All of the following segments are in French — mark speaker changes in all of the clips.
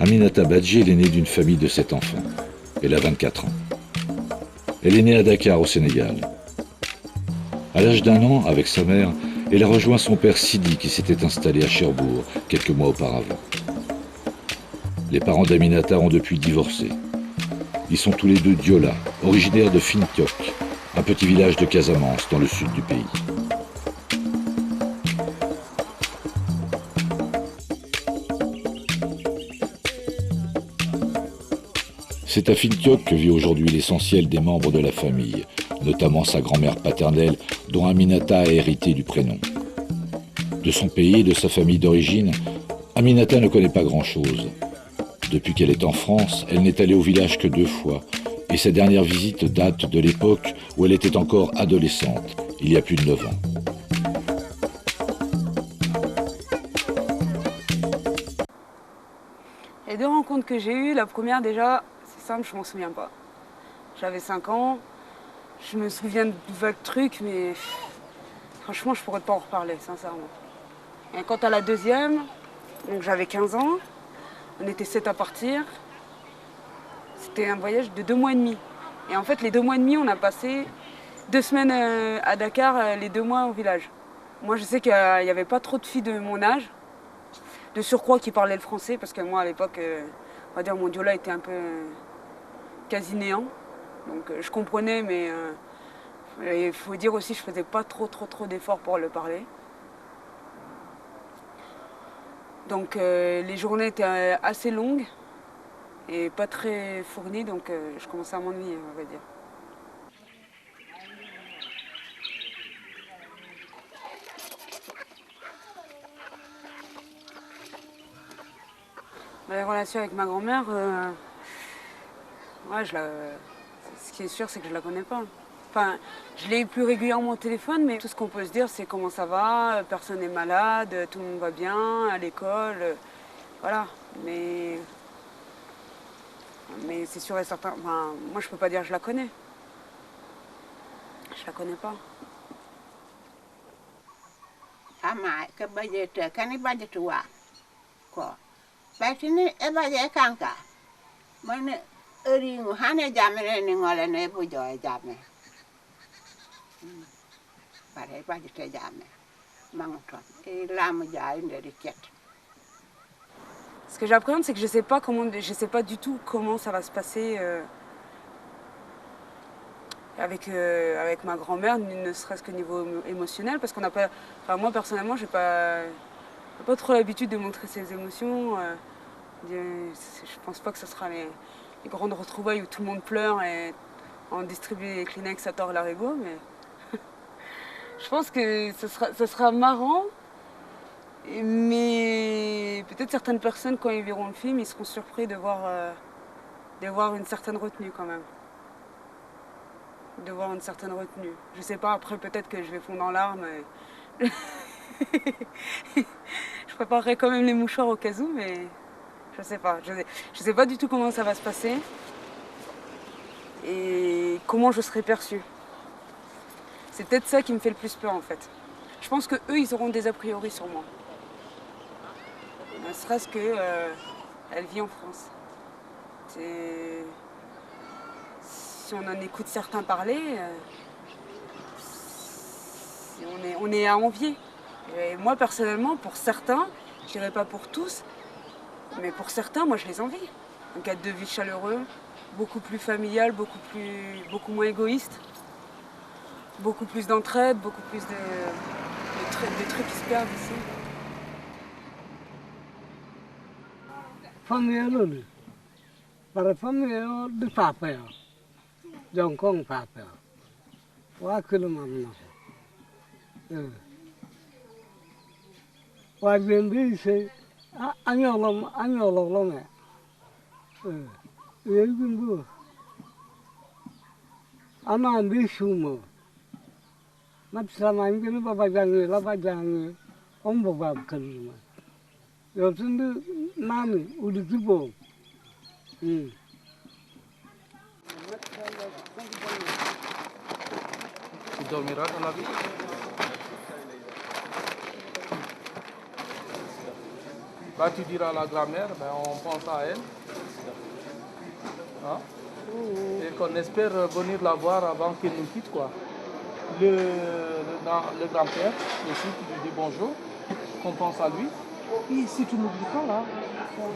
Speaker 1: Aminata Badji est l'aînée d'une famille de 7 enfants. Elle a 24 ans. Elle est née à Dakar, au Sénégal. À l'âge d'1 an, avec sa mère, elle a rejoint son père Sidi qui s'était installé à Cherbourg quelques mois auparavant. Les parents d'Aminata ont depuis divorcé. Ils sont tous les deux Diola, originaires de Fintiok, un petit village de Casamance dans le sud du pays. C'est à Fintiok que vit aujourd'hui l'essentiel des membres de la famille, notamment sa grand-mère paternelle, dont Aminata a hérité du prénom. De son pays et de sa famille d'origine, Aminata ne connaît pas grand-chose. Depuis qu'elle est en France, elle n'est allée au village que 2 fois, et sa dernière visite date de l'époque où elle était encore adolescente, il y a plus de 9 ans.
Speaker 2: Les 2 rencontres que j'ai eues, la première déjà, c'est simple, je m'en souviens pas. J'avais 5 ans, je me souviens de vagues trucs, mais franchement, je pourrais pas en reparler, sincèrement. Et quant à la deuxième, donc j'avais 15 ans, on était 7 à partir. C'était un voyage de 2 mois et demi. Et en fait, les 2 mois et demi, on a passé 2 semaines à Dakar, les 2 mois au village. Moi, je sais qu'il n'y avait pas trop de filles de mon âge, de surcroît qui parlaient le français, parce que moi, à l'époque, on va dire, mon diola était un peu quasi néant. Donc, je comprenais, mais il faut dire aussi, je faisais pas trop d'efforts pour le parler. Donc, les journées étaient assez longues et pas très fournies, donc je commençais à m'ennuyer, on va dire. Les relations avec ma grand-mère, ouais, ce qui est sûr, c'est que je la connais pas. Enfin, je l'ai plus régulièrement au téléphone, mais tout ce qu'on peut se dire, c'est comment ça va, personne n'est malade, tout le monde va bien, à l'école, voilà. Mais c'est sûr et certain, enfin, moi je peux pas dire que je la connais. Je la connais pas.
Speaker 3: Batini e baje kanka mane eringo hane jamene ni ngole ne bu joy jame bare baje te jame mangoton e lamu jaay nderi ciet.
Speaker 2: Ce que j'appréhende, c'est que je sais pas du tout comment ça va se passer avec ma grand-mère, ne serait-ce que niveau émotionnel, parce qu'on n'a pas, enfin moi personnellement, j'ai pas trop l'habitude de montrer ses émotions. Je pense pas que ce sera les grandes retrouvailles où tout le monde pleure et on distribue les Kleenex à tort l'arigot, mais je pense que ce sera marrant. Mais peut-être certaines personnes, quand ils verront le film, ils seront surpris de voir une certaine retenue quand même. De voir une certaine retenue. Je sais pas, après peut-être que je vais fondre en larmes. Je préparerai quand même les mouchoirs au cas où, mais je sais pas. Je sais pas du tout comment ça va se passer et comment je serai perçue. C'est peut-être ça qui me fait le plus peur en fait. Je pense que eux, ils auront des a priori sur moi. Ne serait-ce que elle vit en France. Si on en écoute certains parler, on est à envier. Et moi personnellement, pour certains, je dirais pas pour tous, mais pour certains, moi je les envie. Un cadre de vie chaleureux, beaucoup plus familial, beaucoup moins égoïste, beaucoup plus d'entraide, beaucoup plus de trucs qui se perdent ici.
Speaker 4: Famille, para famille de papa, jongkong papa, wakil mamna. Wajembi se anyolom me. Yegumbu. Ama ambi sumo. Mat sama ingin baba jangi, ombo bab kalima. Yo tundu mami udikibo.
Speaker 5: Dormirá con la vida. Là, tu diras à la grand-mère, ben, on pense à elle. Hein? Et qu'on espère venir la voir avant qu'elle nous quitte, quoi. Le grand-père aussi, tu lui dis bonjour, qu'on pense à lui. Et si tu n'oublies pas, là,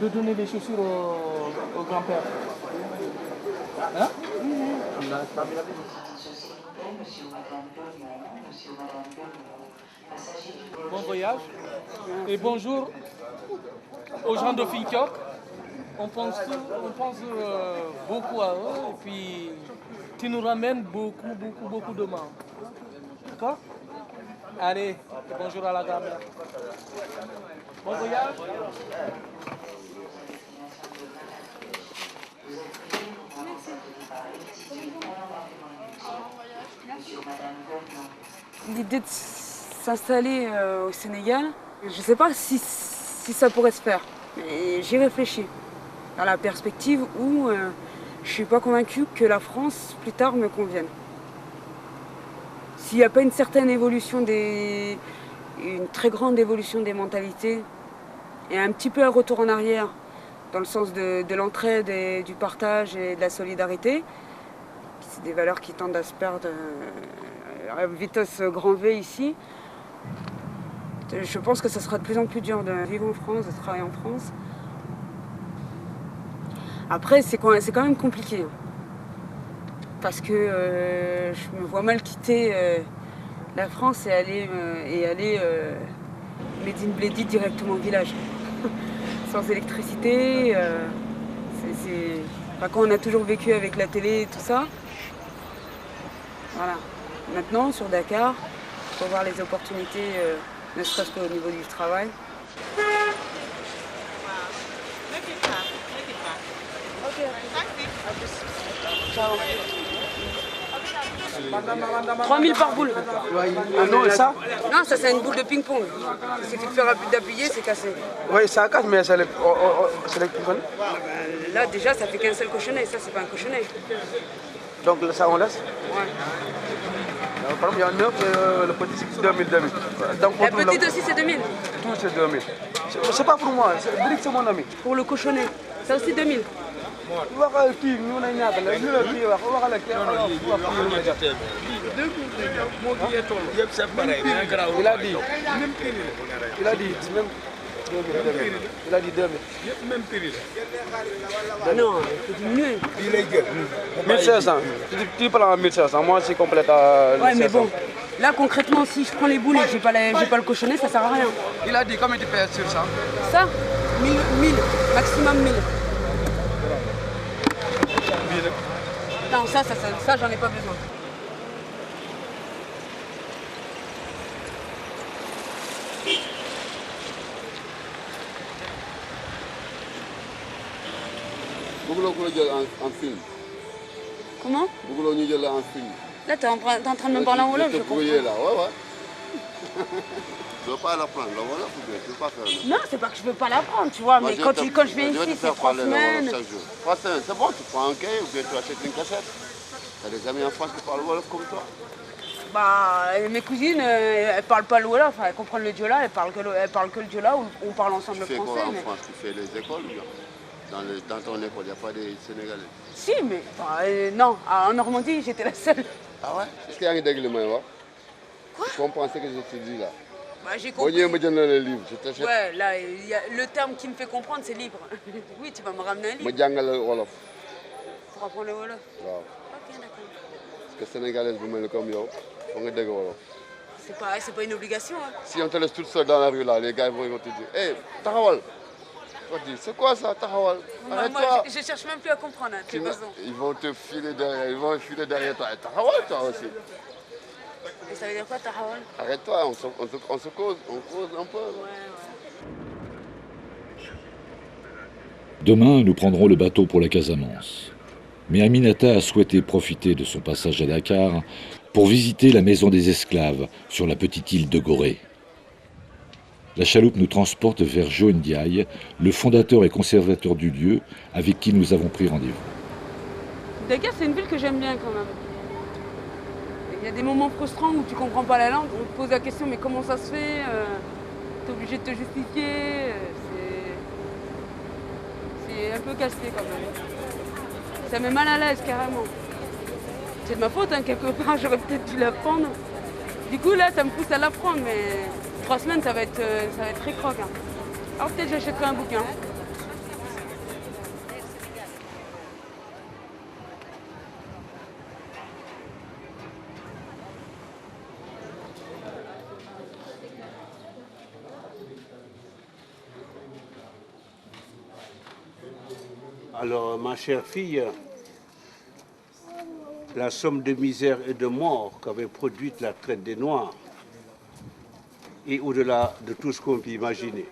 Speaker 5: de donner les chaussures au grand-père. Hein? Bon voyage et bonjour aux gens de Finkiok. On pense beaucoup à eux et puis tu nous ramènes beaucoup de membres. D'accord? Allez, bonjour à la grand-mère. Bon voyage.
Speaker 2: L'idée de s'installer au Sénégal, je ne sais pas si ça pourrait se faire. Mais j'y réfléchis. Dans la perspective où je ne suis pas convaincue que la France, plus tard, me convienne. S'il n'y a pas une certaine évolution une très grande évolution des mentalités et un petit peu un retour en arrière dans le sens de l'entraide et du partage et de la solidarité, c'est des valeurs qui tendent à se perdre à vitesse grand V ici. Je pense que ça sera de plus en plus dur de vivre en France, de travailler en France. Après, c'est quand même compliqué. Parce que je me vois mal quitter la France et aller Made in Bledy directement au village. Sans électricité. Enfin, quand on a toujours vécu avec la télé et tout ça. Voilà. Maintenant, sur Dakar, il faut voir les opportunités, ne serait-ce qu'au niveau du travail. Ciao. 3000 par boule.
Speaker 6: Ah non, et ça?
Speaker 2: Non, ça c'est une boule de ping-pong. Si tu te fais d'appuyer, c'est cassé.
Speaker 6: Oui, ça casse, mais c'est le ping-pong.
Speaker 2: Là, déjà, ça fait qu'un seul cochonnet. Ça, c'est pas un cochonnet.
Speaker 6: Donc ça, on laisse?
Speaker 2: Ouais.
Speaker 6: Par exemple, il y a un 9, le petit c'est 2000. Donc,
Speaker 2: La petite aussi, c'est 2000.
Speaker 6: Tout c'est 2000. C'est pas pour moi, c'est mon ami.
Speaker 2: Pour le cochonnet, ça aussi 2000.
Speaker 6: Il a dit même 2000. Il a dit 2000.
Speaker 2: Non, il faut diminuer.
Speaker 6: 1500. Tu prends 1500. Moi, c'est complète à 1500.
Speaker 2: Ouais, mais bon, là concrètement, si je prends les boules et que j'ai pas le cochonnet, ça sert à rien.
Speaker 6: Il a dit combien tu payes sur ça?
Speaker 2: Ça 1000, maximum 1000. Non, ça j'en ai pas besoin.
Speaker 7: En film.
Speaker 2: Comment?
Speaker 7: En film.
Speaker 2: Là, t'es en train de me parler en Wolof, je comprends.
Speaker 7: Là, ouais. Je ne veux pas l'apprendre, le Wolof, je ne veux pas faire.
Speaker 2: Non, c'est pas que je veux pas l'apprendre, tu vois, mais quand je viens ici, c'est 3 semaines.
Speaker 7: 3 semaines, c'est bon, tu prends un cahier ou bien tu achètes une cassette. Tu as des amis en France qui parlent Wolof comme toi.
Speaker 2: Bah, mes cousines, elles parlent pas le Wolof, elles comprennent le Diola, elles parlent que le Diola, ou on parle ensemble le
Speaker 7: français. Tu fais
Speaker 2: français.
Speaker 7: quoi en France? Tu fais les écoles ou bien? Dans ton école, il n'y a pas des Sénégalais?
Speaker 2: Si, mais non, en Normandie, j'étais la seule.
Speaker 7: Ah ouais? Est-ce qu'il y a un dégât? Quoi? Tu comprends ce que je te dis là?
Speaker 2: Bah, j'ai compris.
Speaker 7: Me donner les livres, je t'achète.
Speaker 2: Ouais, là, le terme qui me fait comprendre, c'est libre. Oui, tu vas me ramener un livre.
Speaker 7: Me jàngal le Wolof.
Speaker 2: Pour apprendre le Wolof.
Speaker 7: Waaw.
Speaker 2: Ok, d'accord.
Speaker 7: Parce que sénégalaise bu mel comme yow, faut nga dégg Wolof.
Speaker 2: C'est pas une obligation. Hein.
Speaker 7: Si on te laisse toute seule dans la rue là, les gars vont te dire, hé, taxawal. On te dit, c'est quoi ça, taxawal? Arrête-toi.
Speaker 2: Moi, je cherche même plus à comprendre, hein, tu as raison.
Speaker 7: Ils vont te filer derrière, toi. Taxawal, toi aussi.
Speaker 2: Et ça veut dire quoi, tahawal?
Speaker 7: Arrête-toi, on se cause un peu.
Speaker 2: Ouais.
Speaker 1: Demain, nous prendrons le bateau pour la Casamance. Mais Aminata a souhaité profiter de son passage à Dakar pour visiter la maison des esclaves sur la petite île de Gorée. La chaloupe nous transporte vers Jo Ndiaye, le fondateur et conservateur du lieu avec qui nous avons pris rendez-vous.
Speaker 2: Dakar, c'est une ville que j'aime bien quand même. Il y a des moments frustrants où tu comprends pas la langue, on te pose la question mais comment ça se fait, t'es obligé de te justifier. c'est un peu casse-pied quand même. Ça met mal à l'aise carrément. C'est de ma faute, hein, quelque part, j'aurais peut-être dû l'apprendre. Du coup, là, ça me pousse à l'apprendre, mais 3 semaines, ça va être très croque. Hein. Alors peut-être j'achèterai un bouquin.
Speaker 8: Alors, ma chère fille, la somme de misère et de mort qu'avait produite la traite des Noirs est au-delà de tout ce qu'on peut imaginer.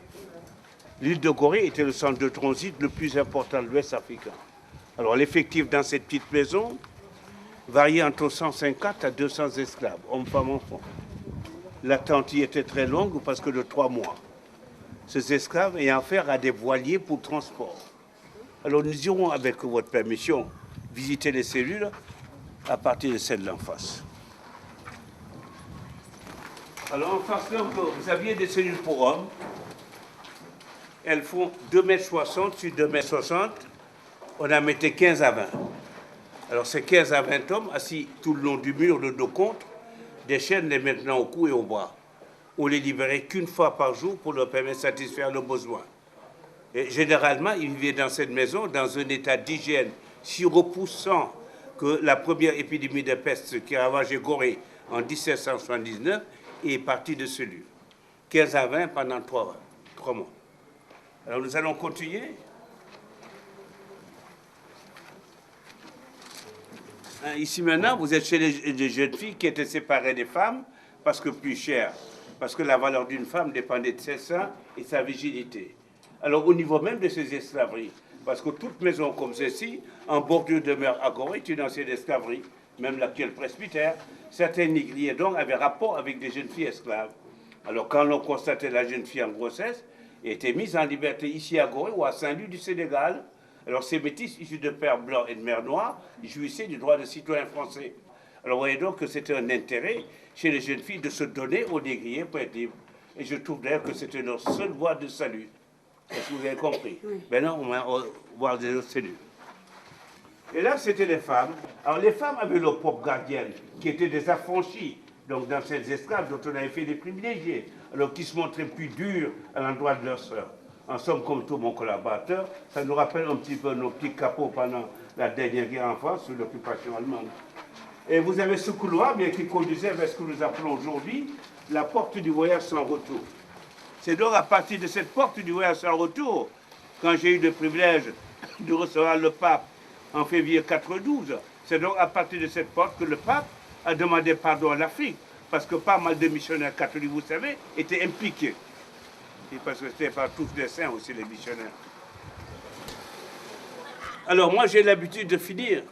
Speaker 8: L'île de Gorée était le centre de transit le plus important de l'Ouest africain. Alors, l'effectif dans cette petite maison variait entre 150 à 200 esclaves, hommes, femmes, enfants. L'attente y était très longue parce que de 3 mois. Ces esclaves ayant affaire à des voiliers pour transport. Alors nous irons, avec votre permission, visiter les cellules à partir de celle d'en face. Alors en face, donc, vous aviez des cellules pour hommes. Elles font 2,60 m sur 2,60 m. On en mettait 15 à 20. Alors c'est 15 à 20 hommes assis tout le long du mur, le dos contre, des chaînes les maintenant au cou et au bras. On les libérait qu'une fois par jour pour leur permettre de satisfaire leurs besoins. Et généralement, ils vivaient dans cette maison dans un état d'hygiène si repoussant que la première épidémie de peste qui a ravagé Gorée en 1779 est partie de ce lieu. 15 à 20 pendant 3 mois. Alors nous allons continuer. Ici maintenant, vous êtes chez les jeunes filles qui étaient séparées des femmes parce que plus cher, parce que la valeur d'une femme dépendait de ses seins et sa virginité. Alors au niveau même de ces esclaveries, parce que toute maison comme celle-ci, en bordure de mer à Gorée, est une ancienne esclaverie, même l'actuel presbytère, certains négriers donc avaient rapport avec des jeunes filles esclaves. Alors quand l'on constatait la jeune fille en grossesse, elle était mise en liberté ici à Gorée ou à Saint-Louis du Sénégal. Alors ces métis issus de pères blancs et de mères noires jouissaient du droit de citoyen français. Alors vous voyez donc que c'était un intérêt chez les jeunes filles de se donner aux négriers pour être libres. Et je trouve d'ailleurs que c'était leur seule voie de salut. Est-ce que vous avez compris? Oui. Maintenant, on va voir des autres cellules. Et là, c'était les femmes. Alors, les femmes avaient leurs propres gardiennes, qui étaient des affranchis, donc dans ces esclaves dont on avait fait des privilégiés, alors qui se montraient plus durs à l'endroit de leurs sœurs. En somme, comme tout mon collaborateur, ça nous rappelle un petit peu nos petits capots pendant la dernière guerre en France, sous l'occupation allemande. Et vous avez ce couloir, bien qui conduisait vers ce que nous appelons aujourd'hui la porte du voyage sans retour. C'est donc à partir de cette porte du voyage sans retour, quand j'ai eu le privilège de recevoir le pape en février 92, c'est donc à partir de cette porte que le pape a demandé pardon à l'Afrique, parce que pas mal de missionnaires catholiques, vous savez, étaient impliqués. Et parce que ce n'était pas tous des saints aussi, les missionnaires. Alors moi, j'ai l'habitude de finir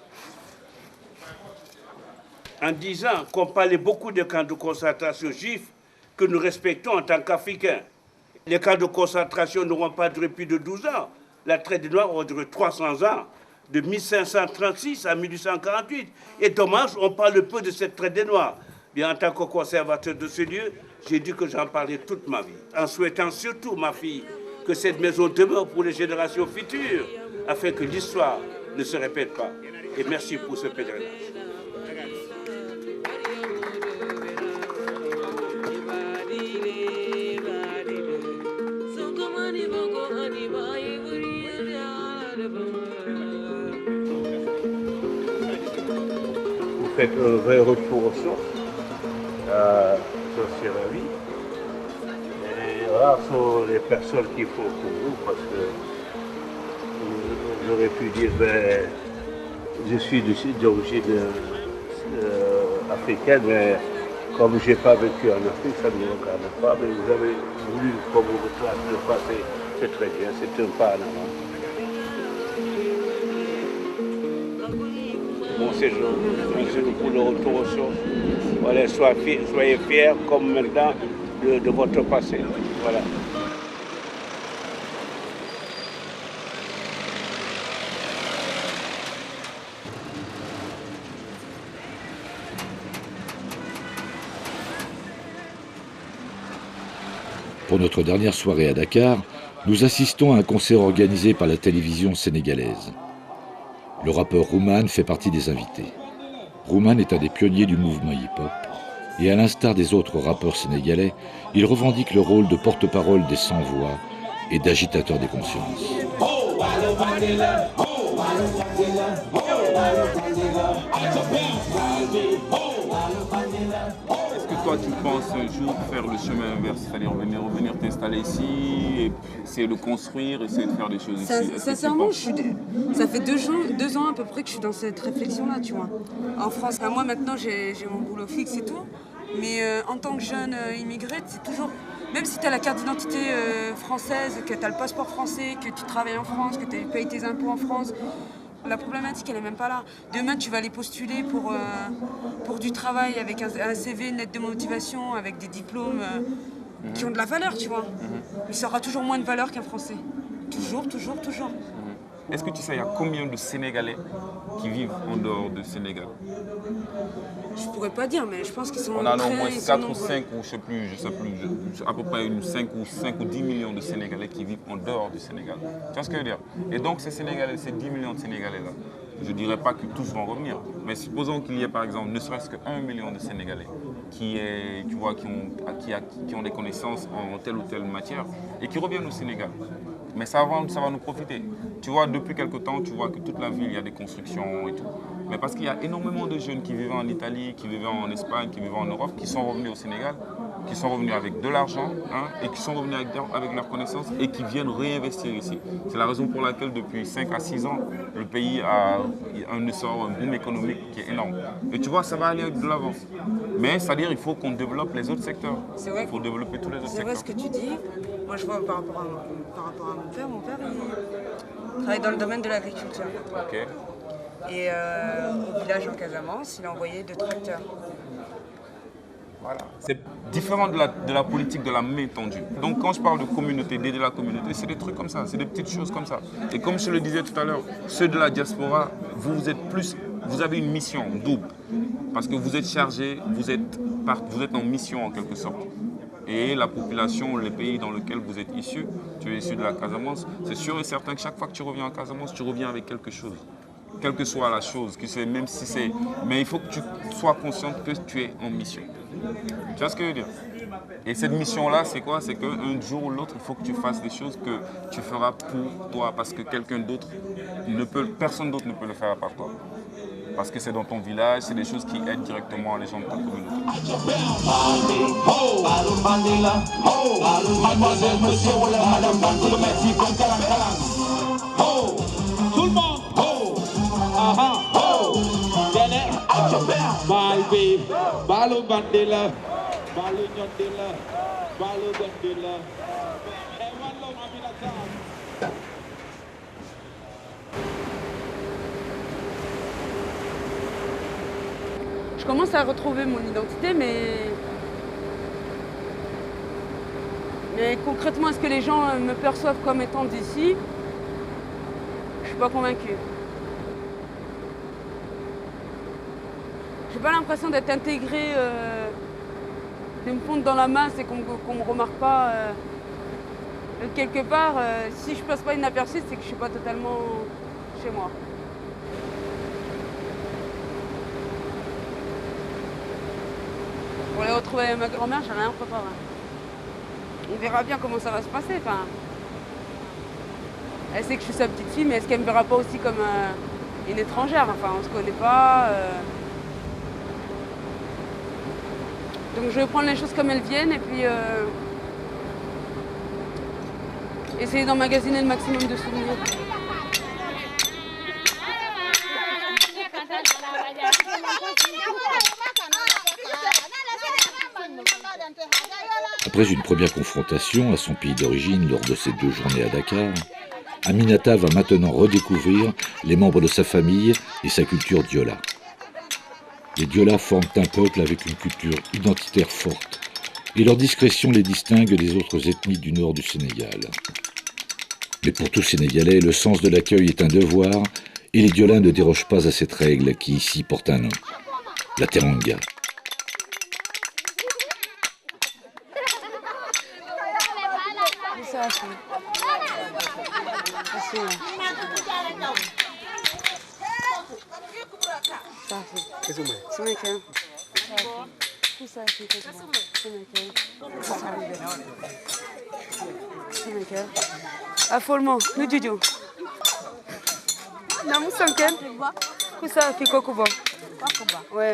Speaker 8: en disant qu'on parlait beaucoup de camps de concentration juifs que nous respectons en tant qu'Africains. Les camps de concentration n'auront pas duré plus de 12 ans. La traite des Noirs aura duré 300 ans, de 1536 à 1848. Et dommage, on parle peu de cette traite des Noirs. Bien, en tant que conservateur de ce lieu, j'ai dit que j'en parlais toute ma vie. En souhaitant surtout, ma fille, que cette maison demeure pour les générations futures, afin que l'histoire ne se répète pas. Et merci pour ce pèlerinage. Vous faites un vrai retour aux sources. Je suis ravi. Et rares sont les personnes qui font pour vous, parce que j'aurais pu dire, ben, je suis d'origine africaine, mais comme je n'ai pas vécu en Afrique, ça ne me regarde pas. Mais vous avez voulu, comme vous retracez le passé, c'est très bien, c'est un pas en avant. Bon séjour, merci pour le retour aux sources. Voilà, soyez fiers comme maintenant de votre passé. Voilà.
Speaker 1: Pour notre dernière soirée à Dakar, Nous assistons à un concert organisé par la télévision sénégalaise. Le rappeur Rouman fait partie des invités. Rouman est un des pionniers du mouvement hip-hop et à l'instar des autres rappeurs sénégalais, il revendique le rôle de porte-parole des sans-voix et d'agitateur des consciences.
Speaker 9: Est-ce que toi tu penses un jour faire le chemin inverse, c'est-à-dire revenir t'installer ici et essayer de construire, essayer de faire des choses ici?
Speaker 2: Sincèrement, ça fait 2 ans à peu près que je suis dans cette réflexion-là, tu vois. En France, enfin, moi maintenant j'ai mon boulot fixe et tout, mais en tant que jeune immigré, c'est toujours... Même si tu as la carte d'identité française, que tu as le passeport français, que tu travailles en France, que tu payes tes impôts en France, la problématique, elle n'est même pas là. Demain, tu vas aller postuler pour du travail avec un CV, une lettre de motivation, avec des diplômes qui ont de la valeur, tu vois. Mais ça aura toujours moins de valeur qu'un Français. Toujours.
Speaker 9: Est-ce que tu sais, il y a combien de Sénégalais qui vivent en dehors du Sénégal?
Speaker 2: Je pourrais pas dire, mais je pense qu'ils sont...
Speaker 9: On a au moins 4 ou 5, ou je sais plus, à peu près 5 ou 10 millions de Sénégalais qui vivent en dehors du Sénégal. Tu vois ce que je veux dire? Et donc ces Sénégalais, ces 10 millions de Sénégalais-là, je ne dirais pas que tous vont revenir, mais supposons qu'il y ait par exemple ne serait-ce que 1 million de Sénégalais qui ont des connaissances en telle ou telle matière et qui reviennent au Sénégal. Mais ça va nous profiter. Tu vois, depuis quelque temps, tu vois que toute la ville, il y a des constructions et tout. Mais parce qu'il y a énormément de jeunes qui vivaient en Italie, qui vivaient en Espagne, qui vivaient en Europe, qui sont revenus au Sénégal, qui sont revenus avec de l'argent, et qui sont revenus avec leurs connaissances et qui viennent réinvestir ici. C'est la raison pour laquelle depuis 5 à 6 ans, le pays a un essor, un boom économique qui est énorme. Et tu vois, ça va aller de l'avant. Mais c'est-à-dire qu'il faut qu'on développe les autres secteurs.
Speaker 2: Il
Speaker 9: faut développer tous les autres secteurs.
Speaker 2: C'est vrai ce que tu dis. Moi, je vois par rapport à mon père, il travaille dans le domaine de l'agriculture.
Speaker 9: Okay.
Speaker 2: Et au village en Casamance, il a envoyé 2 tracteurs.
Speaker 9: Voilà. C'est différent de la politique de la main tendue. Donc quand je parle de communauté, d'aider la communauté, c'est des trucs comme ça, c'est des petites choses comme ça. Et comme je le disais tout à l'heure, ceux de la diaspora, vous avez une mission double. Parce que vous êtes chargé, vous êtes en mission en quelque sorte. Et la population, les pays dans lesquels vous êtes issu, tu es issu de la Casamance, c'est sûr et certain que chaque fois que tu reviens en Casamance, tu reviens avec quelque chose. Quelle que soit la chose, même si c'est... Mais il faut que tu sois conscient que tu es en mission. Tu vois ce que je veux dire? Et cette mission-là, c'est quoi? C'est qu'un jour ou l'autre, il faut que tu fasses des choses que tu feras pour toi, parce que personne d'autre ne peut le faire à part toi. Parce que c'est dans ton village, c'est des choses qui aident directement les gens de ta communauté.
Speaker 10: Tout le monde, Balbi, Balu Bandela, Balu Nyondela, Balu Bandela.
Speaker 2: Je commence à retrouver mon identité, mais concrètement, est-ce que les gens me perçoivent comme étant d'ici? Je suis pas convaincue. J'ai pas l'impression d'être intégrée, de me fondre dans la masse et qu'on me remarque pas. Quelque part, si je passe pas inaperçue, c'est que je suis pas totalement chez moi. Pour aller retrouver ma grand-mère, j'ai rien préparé. On verra bien comment ça va se passer. Enfin, elle sait que je suis sa petite fille, mais est-ce qu'elle me verra pas aussi comme une étrangère? Enfin, on se connaît pas. Donc je vais prendre les choses comme elles viennent et puis essayer d'emmagasiner le maximum de souvenirs.
Speaker 1: Après une première confrontation à son pays d'origine lors de ses 2 journées à Dakar, Aminata va maintenant redécouvrir les membres de sa famille et sa culture diola. Les Diola forment un peuple avec une culture identitaire forte et leur discrétion les distingue des autres ethnies du nord du Sénégal. Mais pour tout Sénégalais, le sens de l'accueil est un devoir et les Diola ne dérogent pas à cette règle qui ici porte un nom, la teranga.
Speaker 2: Ça, Affolment, nous Jojo. Namu Sanken. Kusa fi Kokubo. Ouais.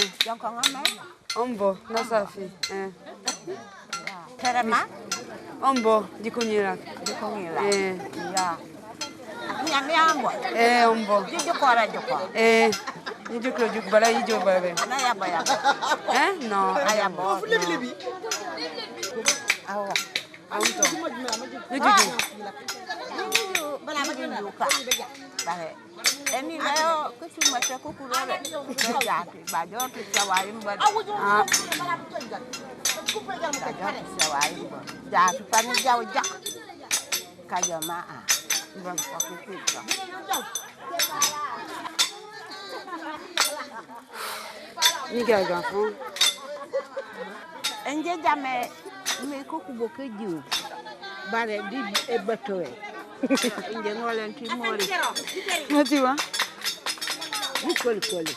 Speaker 2: Ombo, na safi.
Speaker 3: Terema?
Speaker 2: Ombo, dikunyira.
Speaker 3: Dikunyira.
Speaker 2: Ya.
Speaker 3: Nyame ambo.
Speaker 2: Ombo.
Speaker 3: Jukora jukora.
Speaker 2: Ni juklo juk bala yijo babe.
Speaker 3: Na ya baya.
Speaker 2: Non.
Speaker 3: Aya bo. Awa.
Speaker 2: Auto. Ni juju.
Speaker 3: Bala majuka. Bahe. Eni leo kuchumata kukurore. Jati bajo tuchawai mbad. Jati pani jaw jak. Kajama a. Bang wakikita.
Speaker 2: Ni gaga fon.
Speaker 3: Enje jame me kokubo ke jiw. Bare di e batoe. Inje ngolenti mori.
Speaker 2: Mati wa?
Speaker 3: Nikol kol.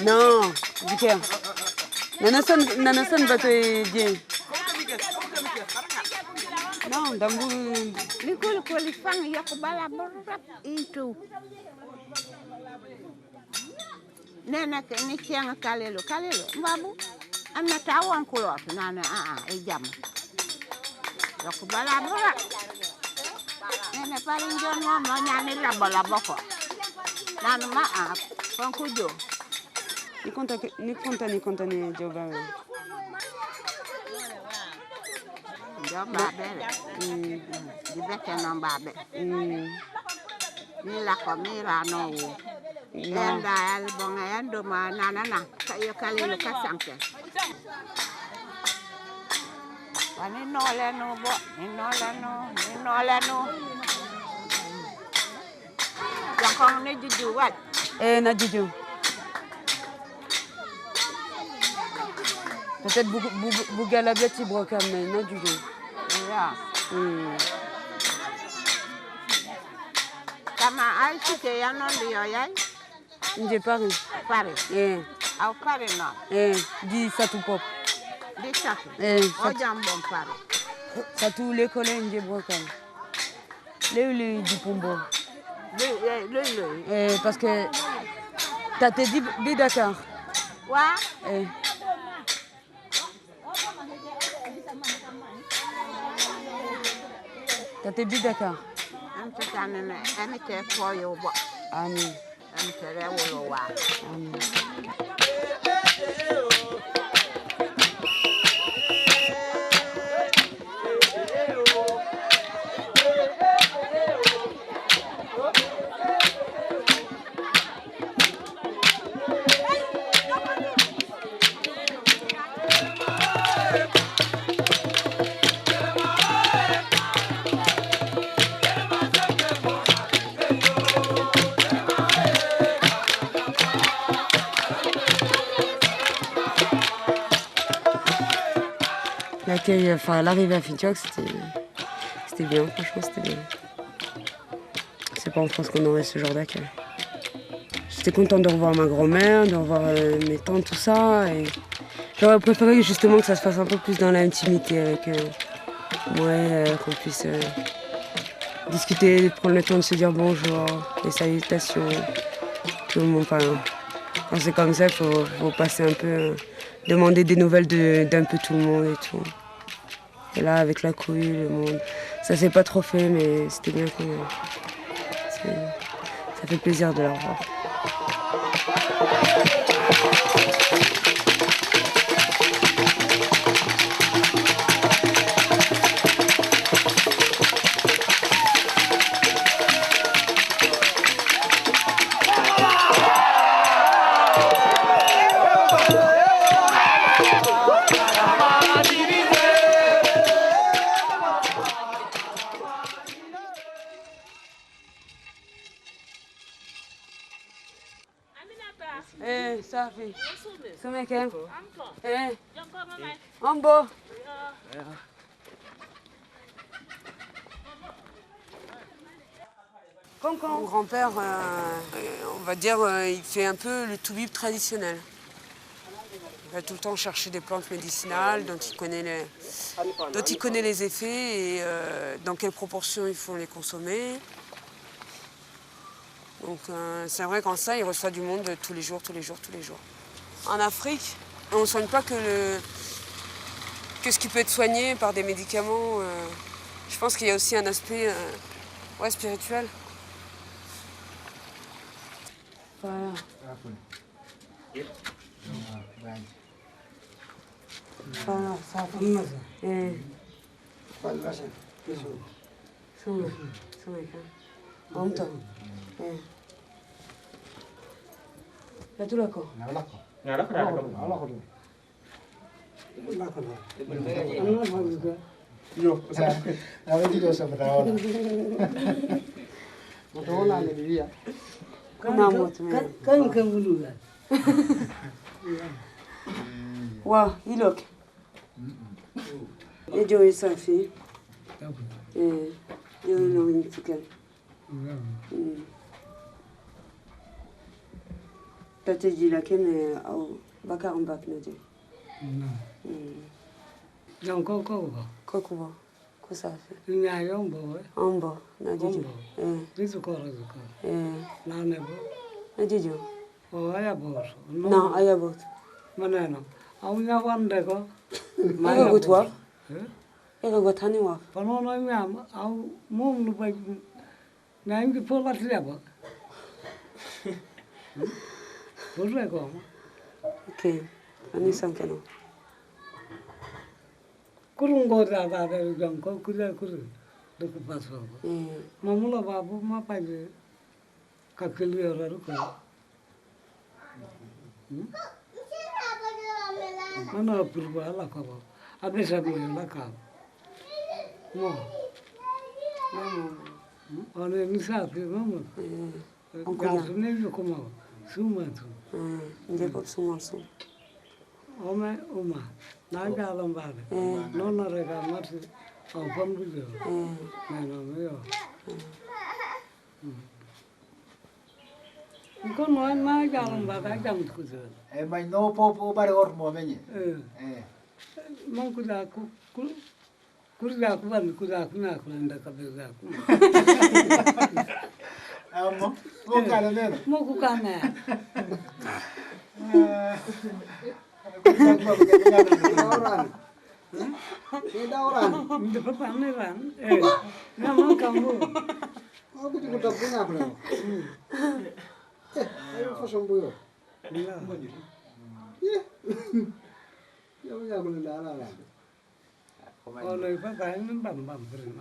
Speaker 2: Non, dikem. Nanasan bato je. Non, dambu
Speaker 3: Nikol kol fang yak bala borap into. Nena ke ni chiang kalelo mbabu. Amna tawon kulot nana e jam. Yak bala borap. Nene paling jono mo nyani la boko. Nanu ma konkujo.
Speaker 2: Ni konta ni joba.
Speaker 3: Joba bele. Di bete non babe. Ni la komira no. Enda al bonga endo ma nana kayo kalelo kasanke. Ni no le no bo, ni no le no. Yang ni juju wat.
Speaker 2: Na juju. Peut-être Bougala Betty Broca, mais na juju.
Speaker 3: Ya. Kama ai sike ya non dio yai.
Speaker 2: Nje Paris.
Speaker 3: Paris. Au Paris no.
Speaker 2: Di Satu Pop.
Speaker 3: Di Satu. Ojam bon Paris.
Speaker 2: Satu l'école nje Broca. Le du Pombo. Parce que t'as te dit Dakar.
Speaker 3: Ouais.
Speaker 2: T'as te dit Dakar. Amen. L'arrivée à Fintioc, c'était bien, franchement c'était bien. C'est pas en France qu'on aurait ce genre d'accueil. J'étais contente de revoir ma grand-mère, de revoir mes tantes, tout ça. Et j'aurais préféré justement que ça se fasse un peu plus dans l'intimité avec qu'on puisse discuter, prendre le temps de se dire bonjour, les salutations, tout le monde. Enfin, quand c'est comme ça, il faut passer un peu, demander des nouvelles d'un peu tout le monde et tout. Et là, avec la cohue, le monde, ça s'est pas trop fait, mais c'était bien quand même. Ça fait plaisir de la revoir. Safi. Sumeke. Ambo. Mon grand-père, on va dire, il fait un peu le toubib traditionnel. Il va tout le temps chercher des plantes médicinales dont il connaît les effets et dans quelle proportion il faut les consommer. Donc c'est vrai qu'en ça, il reçoit du monde tous les jours. En Afrique, on ne soigne pas que ce qui peut être soigné par des médicaments. Je pense qu'il y a aussi un aspect spirituel. Voilà. Voilà, ça Wa ilok. Ejo isafi. Yo no intikan. Tate jila kene au bakar mbak naje.
Speaker 4: Yang koko.
Speaker 2: Kokuba. Kosafi.
Speaker 4: Nya yombo.
Speaker 2: Ombo naje.
Speaker 4: Rizuko. Na nebo.
Speaker 2: Naje.
Speaker 4: Oh ayabot.
Speaker 2: No ayabot.
Speaker 4: Maneno. Au nya wande ko.
Speaker 2: Ego gutwa. Ego gotani wa.
Speaker 4: Panono nyam au mom no bai. Na ingi pola triaba. Porre ko.
Speaker 2: Okay. Ani sankeno.
Speaker 4: Kurungo da jang ko kure. Dok paso. Mamula babu ma paje. Kakeli ora ko. Mana purba la ka ba. Ade sa mo la ka. Mo. Ane misa pe mama. Onko ne yo como. Suma tu.
Speaker 2: Nje ko suma.
Speaker 4: Oma. Na ga lambade. No na rega mati. Au pambu yo. No yo. Ko no na ga lambade jam ku zo.
Speaker 11: Mas não popo para o ormo menye.
Speaker 4: Man kuda kuda ban kuda kuna nda ka beza ku.
Speaker 11: Amo, mo kana neno.
Speaker 4: Mo ku kana.
Speaker 11: Ida orang.
Speaker 4: Nda papa ne ran. Na man kambo.
Speaker 11: Aku juga tak punya apa. Ayo fashion boyo. Ya. Ya ya boleh dah lah.
Speaker 4: Oleh papa ini bam beri.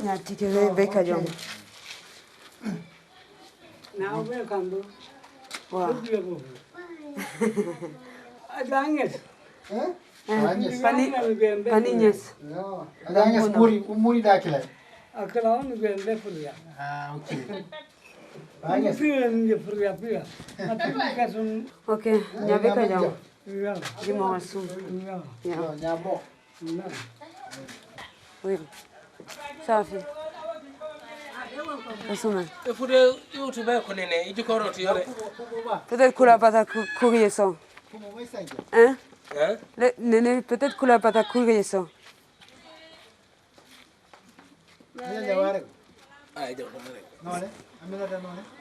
Speaker 2: Na tikere beka jom.
Speaker 4: Na obe kambo.
Speaker 2: Wa.
Speaker 4: Adanges.
Speaker 2: Paninyes.
Speaker 11: Adanges muri dah kira.
Speaker 4: Akala onu gende furia.
Speaker 11: Okay.
Speaker 2: Ok, nyabeka jam. Jimo wasu.
Speaker 11: Nyabo.
Speaker 2: Oui. Safi. Asuma.
Speaker 5: Efude YouTube ko nene ijikoro to yore.
Speaker 2: Peut-être que la pata courrier ça. Hein? Nene, peut-être que la pata courrier ça.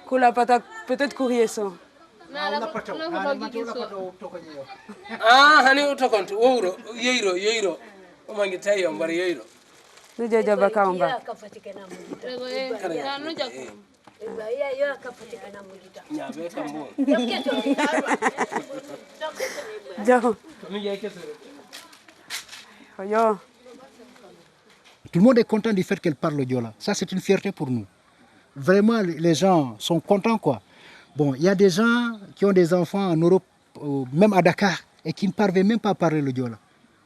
Speaker 2: Kula pata peut-être courrier ça.
Speaker 5: Hani utokonto woro yeiro o mangi tayo mbari yeiro
Speaker 2: Nuje jaba kamba.
Speaker 5: nyabe kambo
Speaker 2: Jao. Yo.
Speaker 11: Tout le monde est content du fait qu'elle parle le Diola. Ça, c'est une fierté pour nous. Vraiment, les gens sont contents, quoi. Bon, il y a des gens qui ont des enfants en Europe, même à Dakar, et qui ne parviennent même pas à parler le Diola.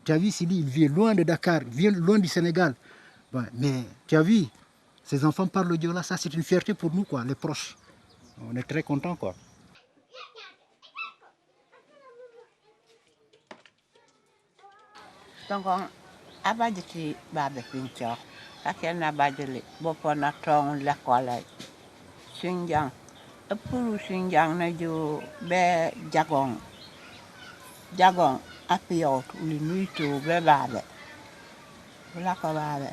Speaker 11: Tu as vu, Sidi, il vit loin de Dakar, il vient loin du Sénégal. Bon, mais tu as vu, ces enfants parlent le Diola. Ça, c'est une fierté pour nous, quoi, les proches. On est très contents, quoi.
Speaker 3: Donc, abaditi babe pincho kakena bajali bopona tong l'école Sunjang epuru Sunjang na jo be jagong apiot uli nuito be babe la ko babe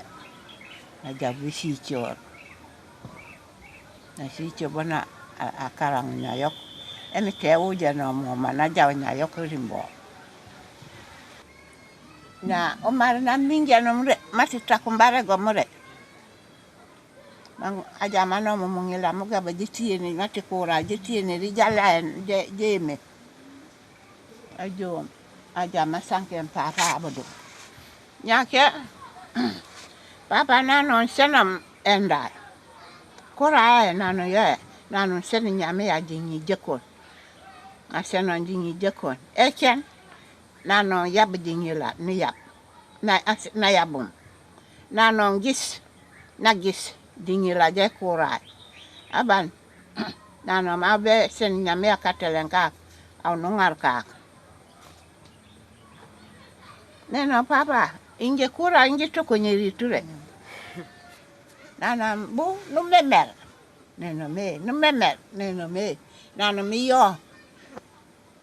Speaker 3: na jabu sichor na sicho bona akarang nyayok emi tewu jano mo mana jaw nyayok rimbo na omar na minja no mre mati takumbare gomre mang aja mano mo ngila mo ga bajiti ni mati kura jiti ni ri jala jeme ajo aja masanke papa abodo nyake papa nano senam enda kura nano ye nano sen nyame ya jingi jekon aseno jingi jekon eken nano yab jingila ni yab na yabum nano gis dingila je kura aban nano mabe sen nyame ya katelenka au nungar ka neno papa inge kura inge toko nyeri ture nana bu numemer neno me nano mi yo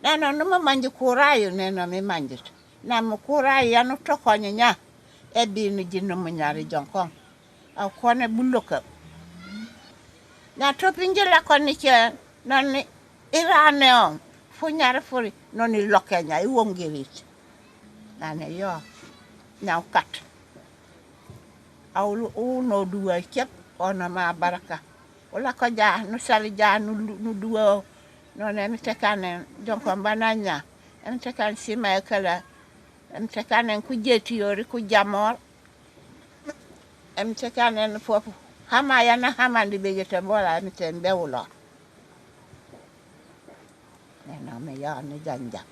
Speaker 3: nano numa manji kura yo neno me manjit na mu kura ya no toko nya e bi ni jinno mu nyari jonkon au kone buloka na topinje la koni che nani irane on fu nyari furi noni lokenya I wongerit nane yo now cut au no duwa kep ona ma baraka wala ko ja no sali ja no duwa no ne mi tekane jonko bananya en tekan sima kala en tekane ku jeti yori ku jamor en tekane fofu hama yana hamandi begete bola mi tembe wulo nena me ya ne janja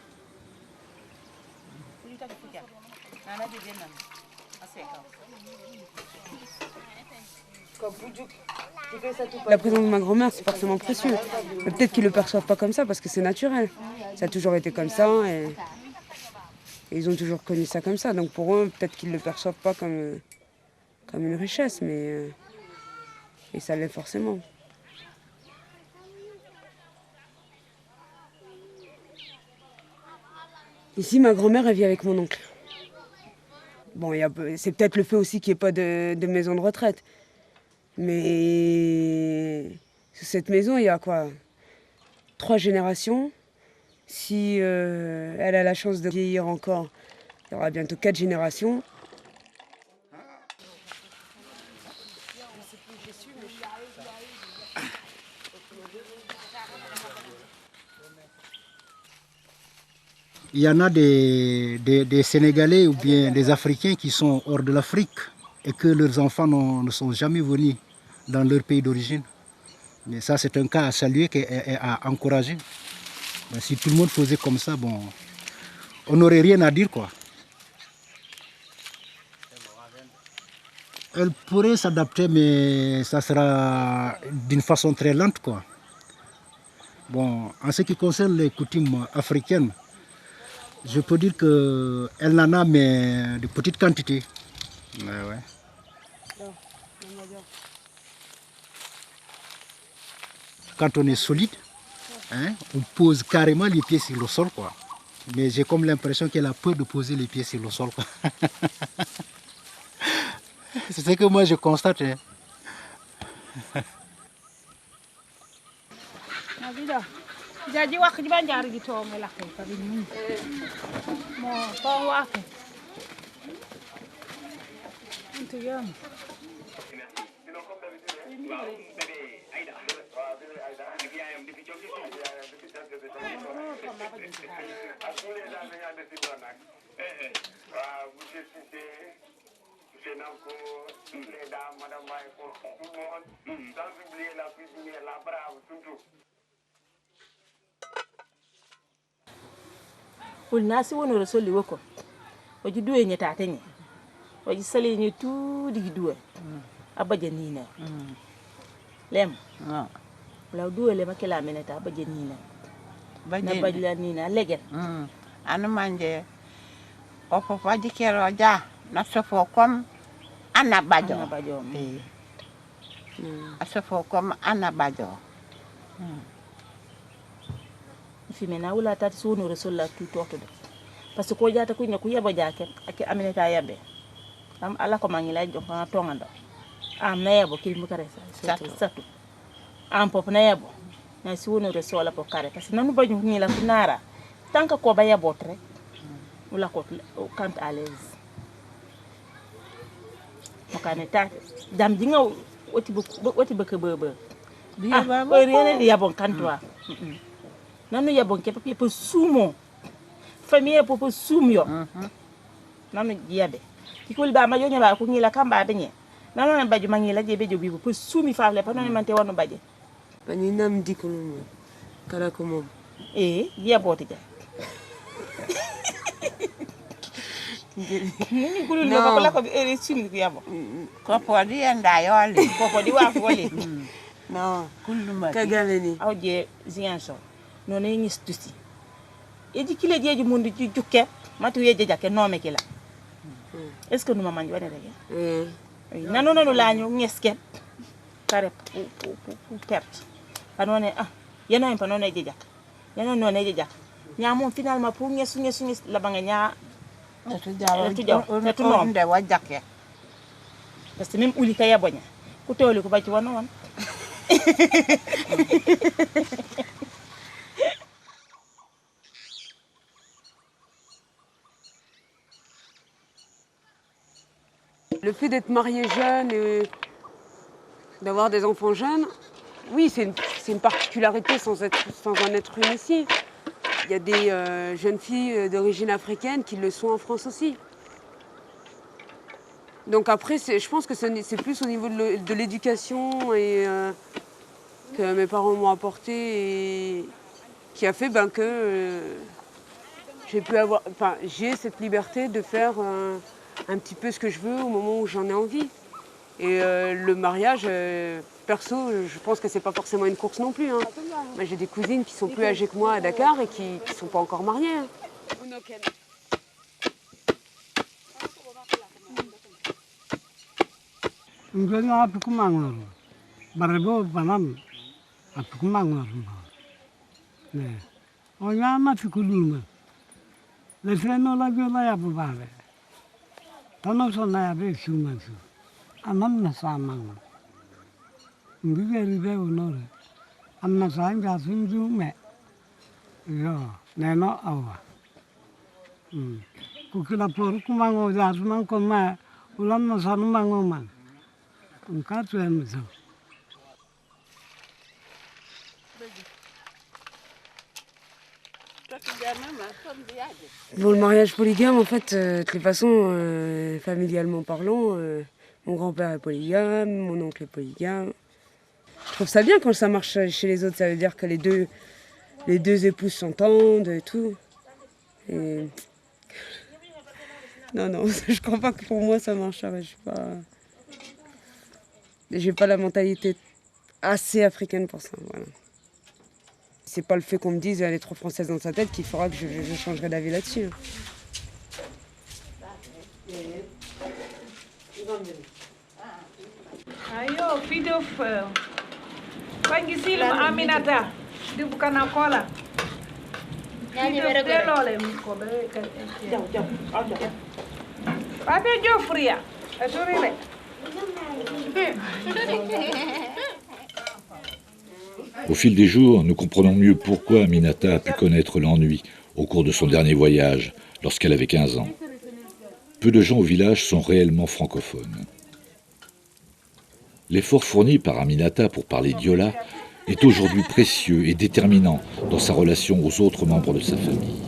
Speaker 2: La présence de ma grand-mère, c'est forcément précieux. Mais peut-être qu'ils ne le perçoivent pas comme ça parce que c'est naturel. Ça a toujours été comme ça et ils ont toujours connu ça comme ça. Donc pour eux, peut-être qu'ils ne le perçoivent pas comme une richesse, mais et ça l'est forcément. Ici, ma grand-mère, elle vit avec mon oncle. Bon, c'est peut-être le fait aussi qu'il n'y ait pas de maison de retraite. Mais sur cette maison, il y a quoi 3 générations. Si elle a la chance de vieillir encore, il y aura bientôt 4 générations.
Speaker 11: Il y en a des Sénégalais ou bien des Africains qui sont hors de l'Afrique et que leurs enfants ne sont jamais venus dans leur pays d'origine. Mais ça, c'est un cas à saluer et à encourager. Mais si tout le monde faisait comme ça, bon, on n'aurait rien à dire, quoi. Elle pourrait s'adapter, mais ça sera d'une façon très lente, quoi. Bon, en ce qui concerne les coutumes africaines, je peux dire qu'elle en a, mais de petites quantités. Ouais. Quand on est solide, hein, on pose carrément les pieds sur le sol, quoi. Mais j'ai comme l'impression qu'elle a peur de poser les pieds sur le sol, quoi. C'est ce que moi je constate. Hein.
Speaker 12: Jadi waktu di Banjar gitu melak kali ini. Mau kau waktu. Itu ya. Ulnasi wono rasoli woko. Oji duwe nyata tenye. Oji sali nye tu di duwe. Abaja nina. Lem. La duwe le makela meneta abaja nina. Na bajla nina legen.
Speaker 3: Anu manje. Opo faji kero ja na sofo kom Anna Bajo. Asofo comme Anna Bajo.
Speaker 12: Fimena wula tati sunu rasul tu torto de parce que ko jata ku nyaku yabo jake ak aminata yabe am ala ko mangila jo fa tongando am na yabo ki mu kare sa satu am pop na yabo na sunu rasul la po kare parce que nanu bañu ni la ku nara tanka ko ba yabo tre wala ko kant à l'aise makane ta dam ji ngaw woti bëkk bebe rien yabo kantwa nanu yabon ke papier pour sumo famille pour sum yo nanu yabe kikul ba ma yo nyaba ko ngila kamba benye nanu na baju mangila je bejo bibu pour sumi faafle pa nanu mante wonu baje
Speaker 2: bani nam dikulu kala ko mom
Speaker 12: yaboti ja nini kulu no ko la ko ere sumi ko yabo
Speaker 3: ko podi enda yoli
Speaker 12: ko podi wa foli
Speaker 2: no
Speaker 3: kullu ma
Speaker 2: kagaleni
Speaker 12: awje zianso non è nistusi e di kile jeji mundi ci jukke matu yeje jake nome kila est ce que nous mangi wone rek nanu nanu lañu ngeske kare pour perte panone yeno en panone jeje jak yeno non e jeje nyamo finalement pour ngesu la banga nya
Speaker 3: tu jaw nde wa jakke
Speaker 12: parce que même uli kaya bonya ku toli ko bacci wono won
Speaker 2: Le fait d'être marié jeune et d'avoir des enfants jeunes, oui, c'est une particularité sans en être une ici. Il y a des jeunes filles d'origine africaine qui le sont en France aussi. Donc après, je pense que c'est plus au niveau de l'éducation et que mes parents m'ont apporté et qui a fait que j'ai cette liberté de faire un petit peu ce que je veux au moment où j'en ai envie. Et le mariage, perso, je pense que c'est pas forcément une course non plus. Hein. Moi, j'ai des cousines qui sont plus âgées que moi à Dakar et qui sont pas encore mariées. Hein.
Speaker 4: Tono sona ya be sumansu. Anam na samang. Ngibe ribe unore. Amna sang ga sunju me. Yo, neno awa. Kukila por kumango ja suman koma ulam na sanu mango man. Unka tuem so.
Speaker 2: Bon, le mariage polygame, en fait, de toute façon, familialement parlant, mon grand-père est polygame, mon oncle est polygame. Je trouve ça bien quand ça marche chez les autres, ça veut dire que les deux épouses s'entendent et tout. Et... Non, je crois pas que pour moi ça marcherait. J'ai pas la mentalité assez africaine pour ça, voilà. C'est pas le fait qu'on me dise elle est trop française dans sa tête qui fera que je changerai d'avis là-dessus.
Speaker 13: Ayo, video pangi silma Aminata, di bukan akola. Video telole miko be kan. Pape Jofria, asorile.
Speaker 1: Au fil des jours, nous comprenons mieux pourquoi Aminata a pu connaître l'ennui au cours de son dernier voyage, lorsqu'elle avait 15 ans. Peu de gens au village sont réellement francophones. L'effort fourni par Aminata pour parler diola est aujourd'hui précieux et déterminant dans sa relation aux autres membres de sa famille.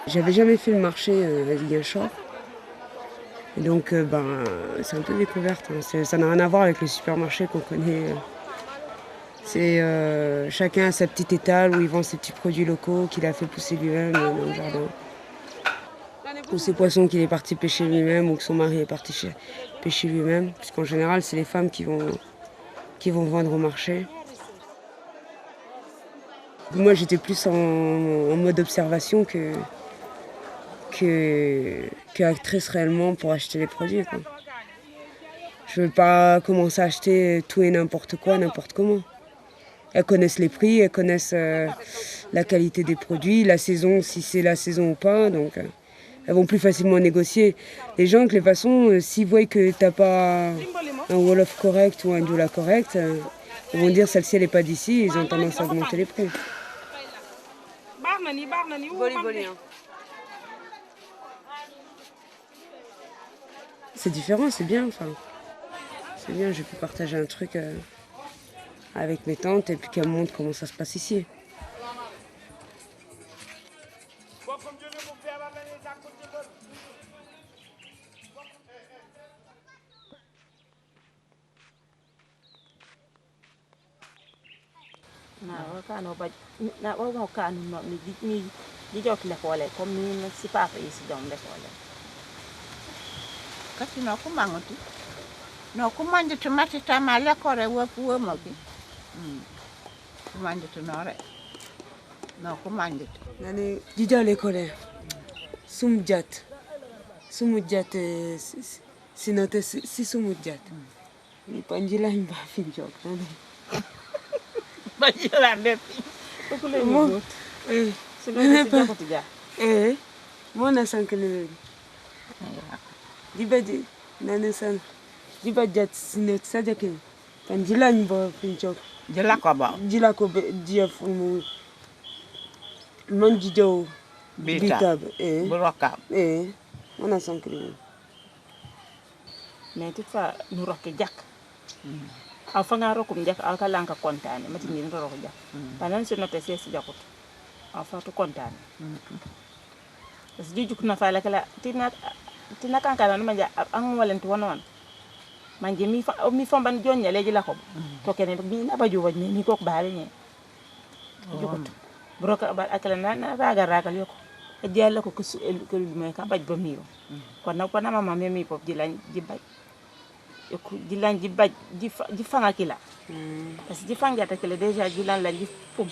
Speaker 2: J'avais jamais fait le marché à Ziguinchor. Et donc, c'est un peu découverte. Hein. Ça n'a rien à voir avec le supermarché qu'on connaît. C'est chacun a sa petite étale où il vend ses petits produits locaux qu'il a fait pousser lui-même dans le jardin. Ou ses poissons qu'il est parti pêcher lui-même ou que son mari est parti pêcher lui-même. Parce qu'en général, c'est les femmes qui vont vendre au marché. Moi, j'étais plus en mode observation qu'actrice réellement pour acheter les produits, quoi. Je ne veux pas commencer à acheter tout et n'importe quoi, n'importe comment. Elles connaissent les prix, elles connaissent la qualité des produits, la saison, si c'est la saison ou pas. Donc, elles vont plus facilement négocier. Les gens, de toute façon, s'ils voient que tu n'as pas un Wolof correct ou un Diola correct, ils vont dire celle-ci, elle n'est pas d'ici, ils ont tendance à augmenter les prix. C'est différent, c'est bien. Enfin, c'est bien, j'ai pu partager un truc avec mes tantes et puis qu'elles montrent comment ça se passe ici.
Speaker 3: Kasi no kumanguti. No kumanje tumati tama lekore wapu moki. Kumanje tunore. No kumanje.
Speaker 2: Nani dida l'école. Sumjat. Sumjat c'est noté si sumjat. Ni panjila imba finjok.
Speaker 12: Panjila bepi.
Speaker 2: Mo. Mona sankele. Dibaji nane san dibajat sinet sajake panjila imba finjok.
Speaker 3: Jila ko ba.
Speaker 2: Jila ko dia fumu. Manjido bitab
Speaker 3: buraka.
Speaker 2: Mona sankele.
Speaker 12: Mais toutefois nous roque jak. Aw fa nga rokum jak al ka lanka kontane mati ni ro rock jak. Panan se noté c'est jakut. Aw fa to kontane. Parce que juk na fa la kala tina kankana ma ja an walenti wonon. Manje mi fomban jonnya leji la ko. To kene bi na ba juwa ni ko baale ni. Jukut. Broka ba akala na raga yoko. Dialla ko ko lu ka baj ba miyo. Ko na mama mi pop jilan jibaj. Yoko jilan jibaj jifanga kila. Parce que jifanga ta kila déjà jilan la jif pum.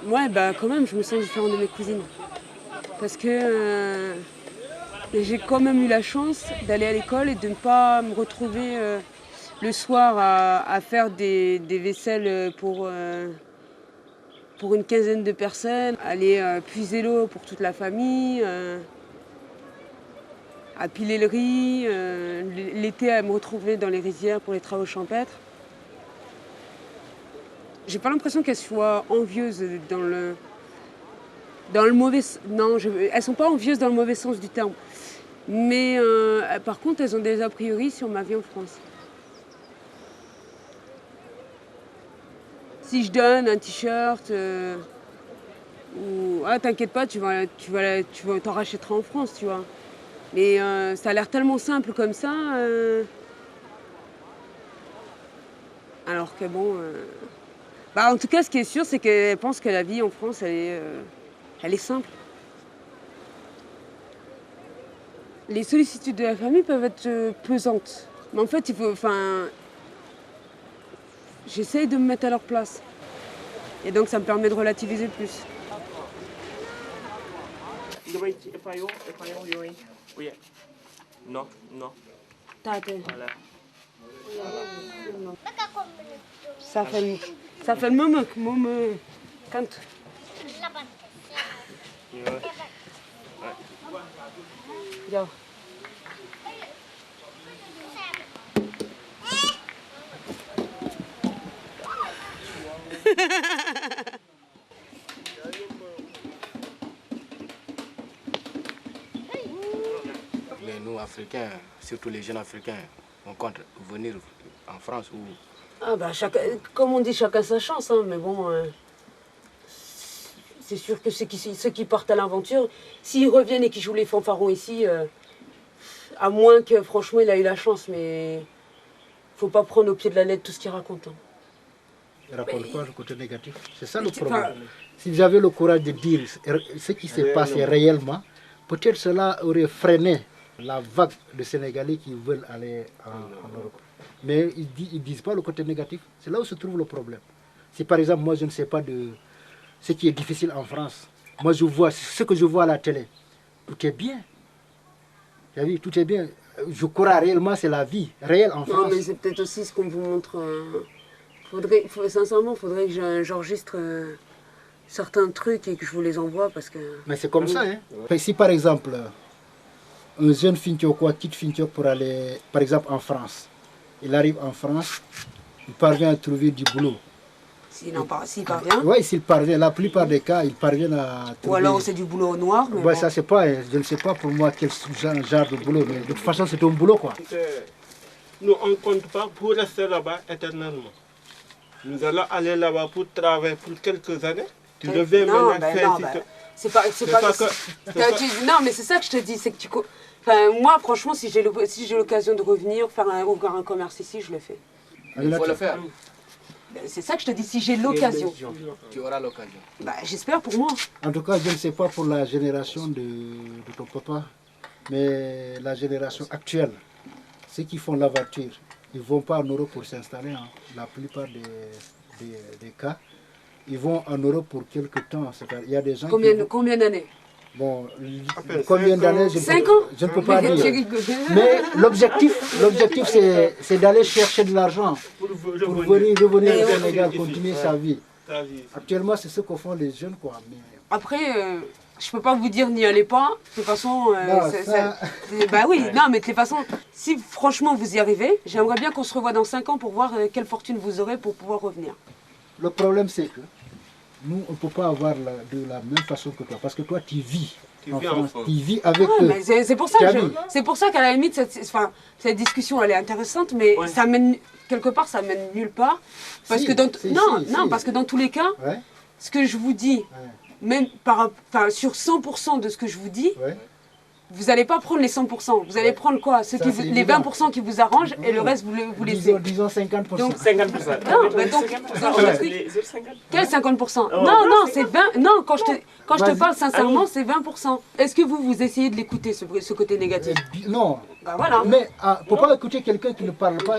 Speaker 2: Ouais, quand même, je me sens différente de mes cousines. Parce que j'ai quand même eu la chance d'aller à l'école et de ne pas me retrouver le soir à faire des vaisselles pour une quinzaine de personnes, aller puiser l'eau pour toute la famille, à piler le riz, l'été à me retrouver dans les rizières pour les travaux champêtres. J'ai pas l'impression qu'elles soient envieuses dans le mauvais... Non, elles sont pas envieuses dans le mauvais sens du terme. Mais par contre, elles ont des a priori sur ma vie en France. Si je donne un t-shirt ou t'inquiète pas, tu t'en rachèteras en France, tu vois. Mais ça a l'air tellement simple comme ça. Alors que bon... en tout cas, ce qui est sûr, c'est qu'elle pense que la vie en France, elle est simple. Les sollicitudes de la famille peuvent être pesantes. Mais en fait, j'essaye de me mettre à leur place. Et donc, ça me permet de relativiser plus.
Speaker 14: Non. Voilà.
Speaker 2: Ça fait le moment quand Yo.
Speaker 15: nous, Africains, surtout les jeunes Africains, on compte venir en France ou...
Speaker 2: Ah bah, comme on dit, chacun sa chance, hein, mais bon... c'est sûr que ceux qui partent à l'aventure, s'ils reviennent et qu'ils jouent les fanfarons ici, à moins que franchement il a eu la chance, mais faut pas prendre au pied de la lettre tout ce qu'il raconte. Hein.
Speaker 11: Il raconte quoi le côté négatif? C'est ça le problème. Si vous avez le courage de dire ce qui s'est passé réellement, peut-être cela aurait freiné la vague de Sénégalais qui veulent aller en Europe. Mais ils ne disent pas le côté négatif. C'est là où se trouve le problème. Si par exemple, moi je ne sais pas de ce qui est difficile en France, moi je vois ce que je vois à la télé, tout est bien. Vous avez vu, tout est bien. Je crois réellement c'est la vie réelle en France.
Speaker 2: Non, mais c'est peut-être aussi ce qu'on vous montre. Sincèrement, il faudrait que j'enregistre certains trucs et que je vous les envoie parce que...
Speaker 11: Mais c'est comme ça. Hein. Si par exemple, un jeune Fintiokois quitte Fintiok pour aller, par exemple, en France, il arrive en France, il parvient à trouver du boulot.
Speaker 2: S'il parvient?
Speaker 11: Oui, s'il parvient. La plupart des cas, ils parviennent à trouver...
Speaker 2: Ou alors c'est du boulot au noir. Mais
Speaker 11: ouais,
Speaker 2: bon.
Speaker 11: Ça, c'est pas... Je ne sais pas pour moi quel genre de boulot, mais de toute façon, c'est un boulot, quoi.
Speaker 16: Nous, on ne compte pas pour rester là-bas éternellement. Nous allons aller là-bas pour travailler pour quelques années. Tu deviens maintenant
Speaker 2: c'est pas non, mais c'est ça que je te dis, c'est que tu... Enfin, moi, franchement, si j'ai l'occasion de revenir, ouvrir un commerce ici, je le fais.
Speaker 15: Il faut le faire.
Speaker 2: C'est ça que je te dis, si j'ai l'occasion.
Speaker 15: Tu auras l'occasion.
Speaker 2: Bah, j'espère pour moi.
Speaker 11: En tout cas, je ne sais pas pour la génération de ton papa, mais la génération actuelle, ceux qui font l'aventure, ils ne vont pas en Europe pour s'installer. Hein. La plupart des cas, ils vont en Europe pour quelques temps. Il y a des gens
Speaker 2: combien d'années?
Speaker 11: Bon, combien d'années, je ne peux pas dire. Mais l'objectif, c'est d'aller chercher de l'argent pour revenir au Sénégal, continuer sa vie. Actuellement, c'est ce que font les jeunes, quoi. Mais...
Speaker 2: Après, je ne peux pas vous dire n'y allez pas. De toute façon, bah oui, non, mais de toute façon, si franchement vous y arrivez, j'aimerais bien qu'on se revoie dans 5 ans pour voir quelle fortune vous aurez pour pouvoir revenir.
Speaker 11: Le problème, c'est que nous, on ne peut pas avoir de la même façon que toi, parce que toi, tu vis en France, tu vis avec eux.
Speaker 2: C'est pour ça qu'à la limite, cette discussion, elle est intéressante, mais ça mène, quelque part, ça mène nulle part. Parce que parce que dans tous les cas, ce que je vous dis, même sur 100% de ce que je vous dis, vous n'allez pas prendre les 100%. Vous allez prendre quoi? Les 20% qui vous arrangent et le reste, vous laissez.
Speaker 11: Disons 50%.
Speaker 2: Donc, 50%. Non, bah donc, quel 50%? Non, c'est 20%. Non, quand je te parle sincèrement, c'est 20%. Est-ce que vous essayez de l'écouter, ce côté négatif?
Speaker 11: Non.
Speaker 2: Bah voilà.
Speaker 11: Mais pour ne pas écouter quelqu'un qui ne parle pas,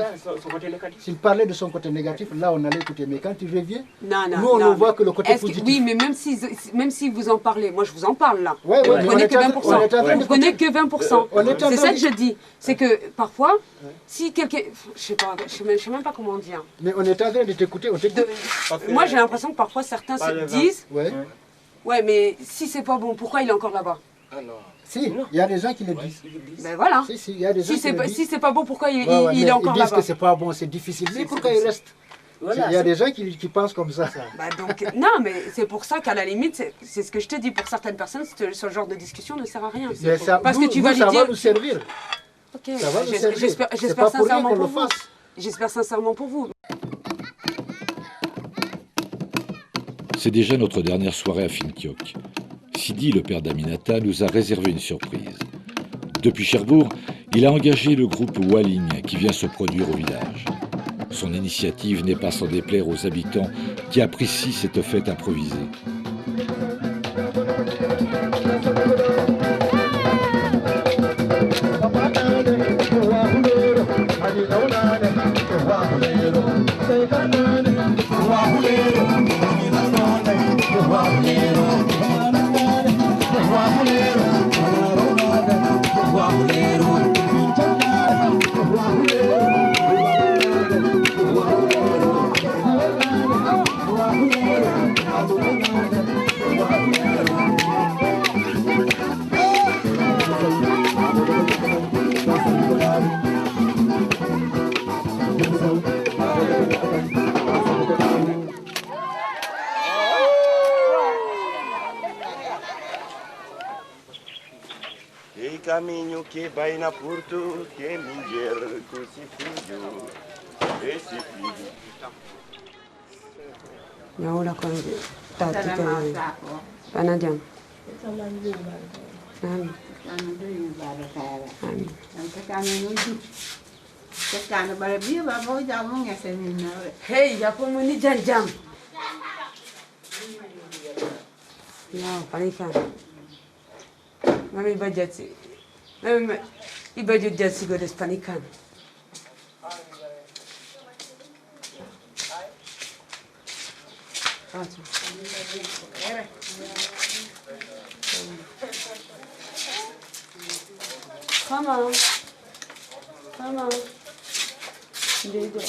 Speaker 11: s'il parlait de son côté négatif, là on allait écouter. Mais quand tu reviens, nous on ne voit que le côté positif.
Speaker 2: Oui, mais même si vous en parlez, moi je vous en parle là.
Speaker 11: Vous
Speaker 2: ne prenez que 20%. Vous prenez que 20%. C'est ça que je dis. C'est que parfois, si quelqu'un... Je ne sais même pas comment dire.
Speaker 11: Mais on est en train de t'écouter.
Speaker 2: Moi j'ai l'impression que parfois certains se disent... Ouais, mais si c'est pas bon, pourquoi il est encore là-bas?
Speaker 11: Si, il y a des gens qui le disent.
Speaker 2: Ben voilà.
Speaker 11: Si, il y a des gens qui le disent.
Speaker 2: Si c'est pas bon, pourquoi il est encore là-bas?
Speaker 11: Ils disent que c'est pas bon, c'est difficile. Mais pourquoi il reste? Il y a des gens qui pensent comme ça.
Speaker 2: Bah donc, non, mais c'est pour ça qu'à la limite, c'est ce que je te dis, pour certaines personnes, ce genre de discussion ne sert à rien. Parce que tu vas lui dire...
Speaker 11: Ça va nous servir.
Speaker 2: Ok, j'espère sincèrement pour vous. J'espère sincèrement pour vous.
Speaker 1: C'est déjà notre dernière soirée à Finthiok. Sidi, le père d'Aminata, nous a réservé une surprise. Depuis Cherbourg, il a engagé le groupe Walling qui vient se produire au village. Son initiative n'est pas sans déplaire aux habitants qui apprécient cette fête improvisée.
Speaker 17: E caminho que vai na porto, que minger com esse filho.
Speaker 2: Yaula kwa tati kwa panadiam. Amin. Hey, yapo muni jam. Ya, panikan. Mami bajati. Mami ibaju jati go des panikan. Come on. Come on. There you go.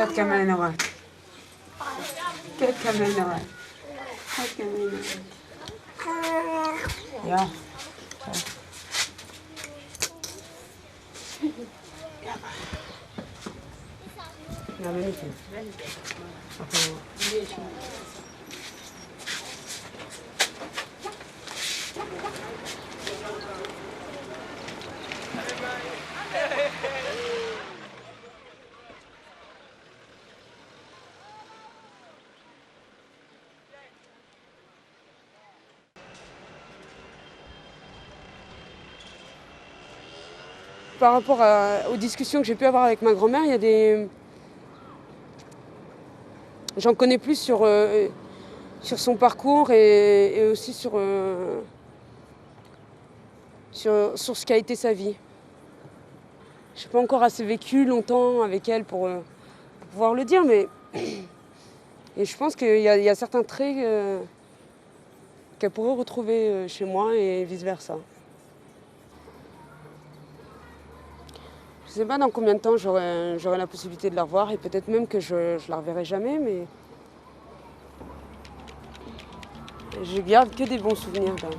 Speaker 2: كات كمان نوال كات كمان نوال كات كمان نوال يا يا بنتي Par rapport aux discussions que j'ai pu avoir avec ma grand-mère, il y a des... J'en connais plus sur son parcours et aussi sur ce qu'a été sa vie. Je n'ai pas encore assez vécu longtemps avec elle pour pouvoir le dire, mais et je pense qu'il y a certains traits qu'elle pourrait retrouver chez moi et vice-versa. Je ne sais pas dans combien de temps j'aurai la possibilité de la revoir et peut-être même que je ne la reverrai jamais, mais je garde que des bons souvenirs d'elle.